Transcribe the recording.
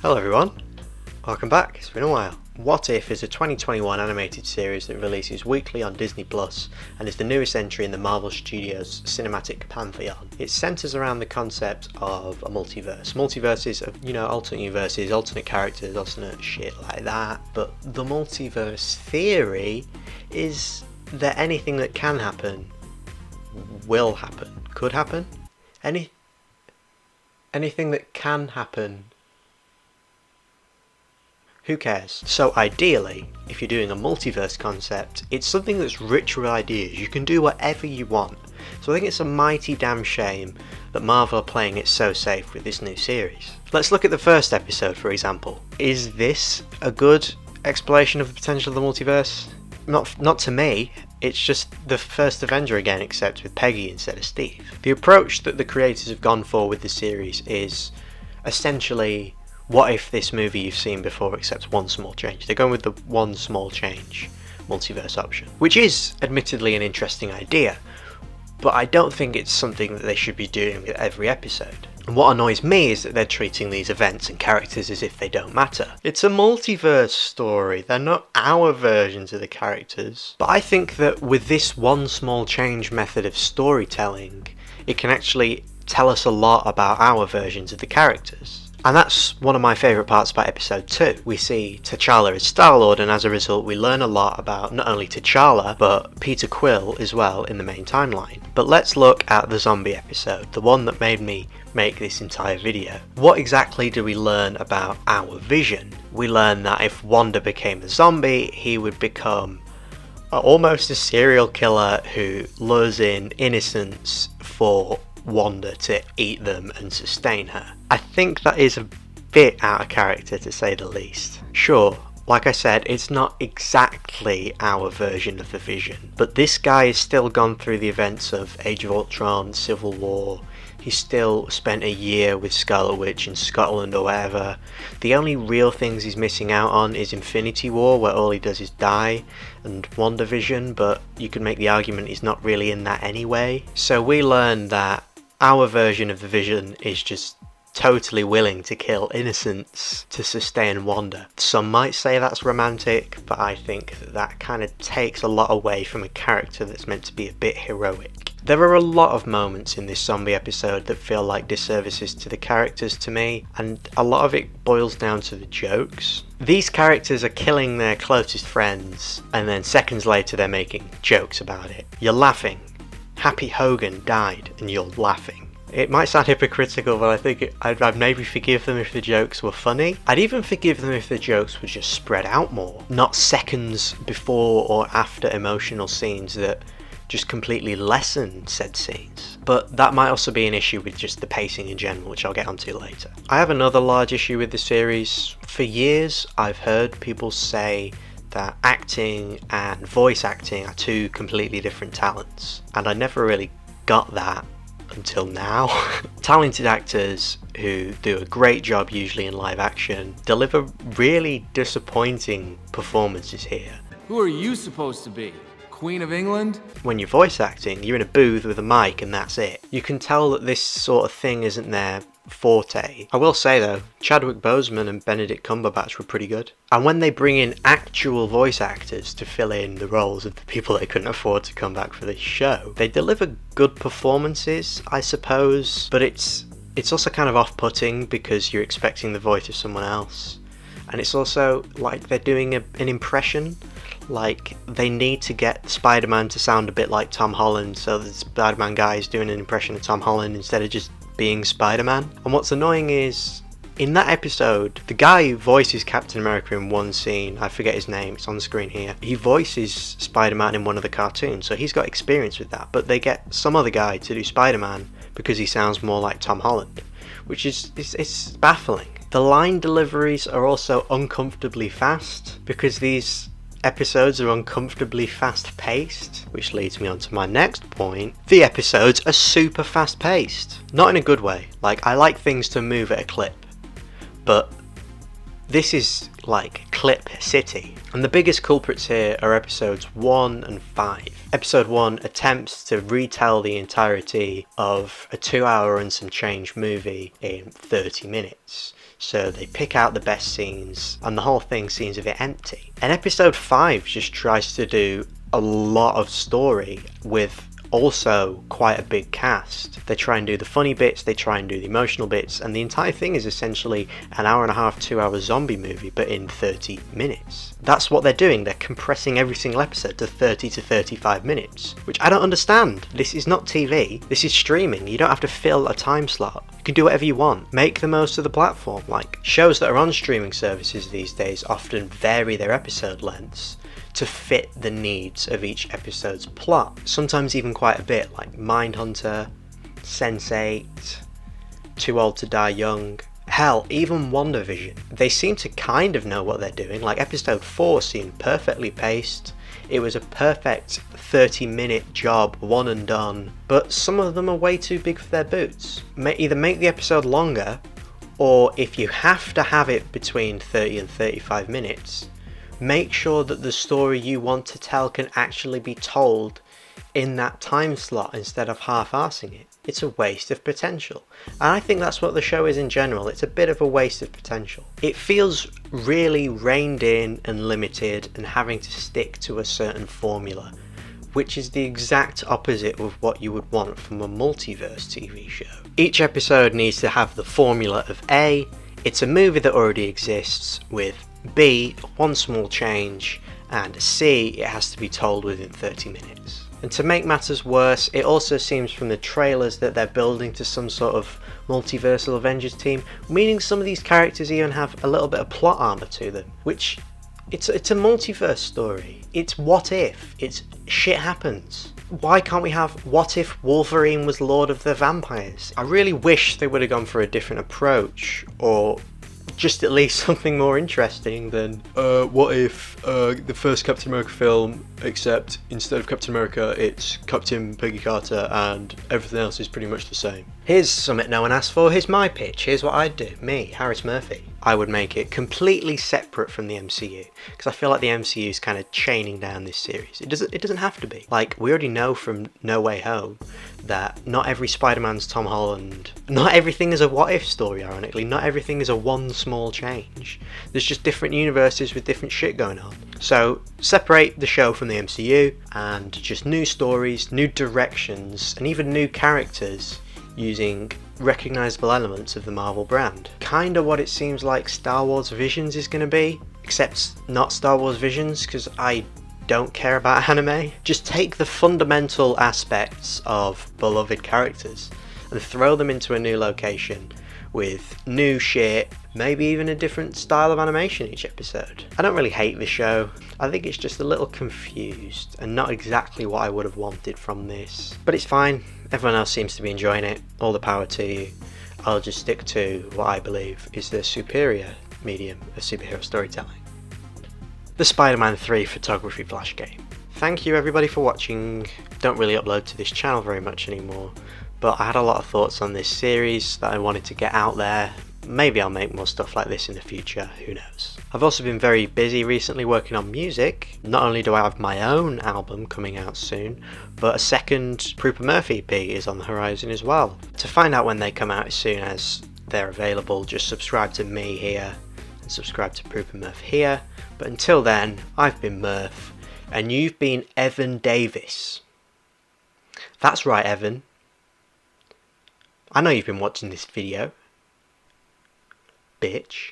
Hello everyone, welcome back, it's been a while. What If is a 2021 animated series that releases weekly on Disney Plus and is the newest entry in the Marvel Studios cinematic pantheon. It centres around the concept of a multiverse. Multiverses of, alternate universes, alternate characters, alternate shit like that. But the multiverse theory is that anything that can happen, will happen, could happen. Anything that can happen, who cares? So ideally, if you're doing a multiverse concept, it's something that's rich with ideas. You can do whatever you want. So I think it's a mighty damn shame that Marvel are playing it so safe with this new series. Let's look at the first episode, for example. Is this a good exploration of the potential of the multiverse? Not to me. It's just the first Avenger again, except with Peggy instead of Steve. The approach that the creators have gone for with the series is essentially, what if this movie you've seen before except one small change? They're going with the one small change multiverse option, which is admittedly an interesting idea, but I don't think it's something that they should be doing with every episode. And what annoys me is that they're treating these events and characters as if they don't matter. It's a multiverse story, they're not our versions of the characters. But I think that with this one small change method of storytelling, it can actually tell us a lot about our versions of the characters. And that's one of my favourite parts about episode 2. We see T'Challa as Star-Lord, and as a result we learn a lot about not only T'Challa, but Peter Quill as well in the main timeline. But let's look at the zombie episode, the one that made me make this entire video. What exactly do we learn about our Vision? We learn that if Wanda became a zombie, he would become almost a serial killer who lures in innocents for Wanda to eat them and sustain her. I think that is a bit out of character, to say the least. Sure, like I said, it's not exactly our version of the Vision, but this guy has still gone through the events of Age of Ultron, Civil War. He's still spent a year with Scarlet Witch in Scotland or whatever. The only real things he's missing out on is Infinity War, where all he does is die, and WandaVision, but you could make the argument he's not really in that anyway. So we learn that our version of the Vision is just totally willing to kill innocents to sustain Wanda. Some might say that's romantic, but I think that kind of takes a lot away from a character that's meant to be a bit heroic. There are a lot of moments in this zombie episode that feel like disservices to the characters to me, and a lot of it boils down to the jokes. These characters are killing their closest friends, and then seconds later they're making jokes about it. You're laughing. Happy Hogan died, and you're laughing. It might sound hypocritical, but I think I'd maybe forgive them if the jokes were funny. I'd even forgive them if the jokes were just spread out more, not seconds before or after emotional scenes that just completely lessen said scenes. But that might also be an issue with just the pacing in general, which I'll get onto later. I have another large issue with the series. For years, I've heard people say that acting and voice acting are two completely different talents, and I never really got that until now. Talented actors who do a great job usually in live action deliver really disappointing performances here. Who are you supposed to be? Queen of England? When you're voice acting, you're in a booth with a mic and that's it. You can tell that this sort of thing isn't their forte. I will say though, Chadwick Boseman and Benedict Cumberbatch were pretty good. And when they bring in actual voice actors to fill in the roles of the people they couldn't afford to come back for this show, they deliver good performances, I suppose, but it's also kind of off-putting because you're expecting the voice of someone else. And it's also like they're doing an impression. Like, they need to get Spider-Man to sound a bit like Tom Holland, so the Spider-Man guy is doing an impression of Tom Holland instead of just being Spider-Man. And what's annoying is, in that episode, the guy who voices Captain America in one scene, I forget his name, it's on the screen here, he voices Spider-Man in one of the cartoons, so he's got experience with that, but they get some other guy to do Spider-Man because he sounds more like Tom Holland, which is it's baffling. The line deliveries are also uncomfortably fast, because these episodes are uncomfortably fast paced, which leads me on to my next point. The episodes are super fast paced. Not in a good way. Like, I like things to move at a clip, but this is like clip city. And the biggest culprits here are episodes 1 and 5. Episode 1 attempts to retell the entirety of a 2 hour and some change movie in 30 minutes. So they pick out the best scenes, and the whole thing seems a bit empty. And episode 5 just tries to do a lot of story with also quite a big cast. They try and do the funny bits, they try and do the emotional bits, and the entire thing is essentially an hour and a half, 2 hour zombie movie, but in 30 minutes. That's what they're doing. They're compressing every single episode to 30 to 35 minutes, which I don't understand. This is not TV, this is streaming. You don't have to fill a time slot. You can do whatever you want. Make the most of the platform. Like, shows that are on streaming services these days often vary their episode lengths to fit the needs of each episode's plot. Sometimes even quite a bit, like Mindhunter, Sense8, Too Old to Die Young. Hell, even WandaVision. They seem to kind of know what they're doing. Like episode 4 seemed perfectly paced. It was a perfect 30-minute job, one and done. But some of them are way too big for their boots. Either make the episode longer, or if you have to have it between 30 and 35 minutes, make sure that the story you want to tell can actually be told in that time slot instead of half-arsing it. It's a waste of potential. And I think that's what the show is in general. It's a bit of a waste of potential. It feels really reined in and limited and having to stick to a certain formula, which is the exact opposite of what you would want from a multiverse TV show. Each episode needs to have the formula of A, it's a movie that already exists, with B, one small change, and C, it has to be told within 30 minutes. And to make matters worse, it also seems from the trailers that they're building to some sort of multiversal Avengers team, meaning some of these characters even have a little bit of plot armor to them, which it's a multiverse story. It's what if, it's shit happens. Why can't we have what if Wolverine was Lord of the Vampires? I really wish they would have gone for a different approach, or just at least something more interesting than what if the first Captain America film, except instead of Captain America it's Captain Peggy Carter and everything else is pretty much the same. Here's something no one asked for. Here's my pitch. Here's what I'd do. Me, Harris Murphy. I would make it completely separate from the MCU, because I feel like the MCU is kind of chaining down this series. It doesn't have to be. Like, we already know from No Way Home that not every Spider-Man's Tom Holland. Not everything is a what if story, ironically. Not everything is a one small change. There's just different universes with different shit going on. So separate the show from the MCU and just new stories, new directions, and even new characters using recognisable elements of the Marvel brand. Kinda what it seems like Star Wars Visions is going to be, except not Star Wars Visions, because I don't care about anime. Just take the fundamental aspects of beloved characters and throw them into a new location with new shit, maybe even a different style of animation each episode. I don't really hate the show. I think it's just a little confused and not exactly what I would have wanted from this. But it's fine. Everyone else seems to be enjoying it. All the power to you. I'll just stick to what I believe is the superior medium of superhero storytelling. The Spider-Man 3 photography flash game. Thank you everybody for watching. Don't really upload to this channel very much anymore, but I had a lot of thoughts on this series that I wanted to get out there. Maybe I'll make more stuff like this in the future, who knows. I've also been very busy recently working on music. Not only do I have my own album coming out soon, but a second Rupert Murphy EP is on the horizon as well. To find out when they come out as soon as they're available, just subscribe to me here and subscribe to Rupert Murph here. But until then, I've been Murph, and you've been Evan Davis. That's right, Evan. I know you've been watching this video, bitch.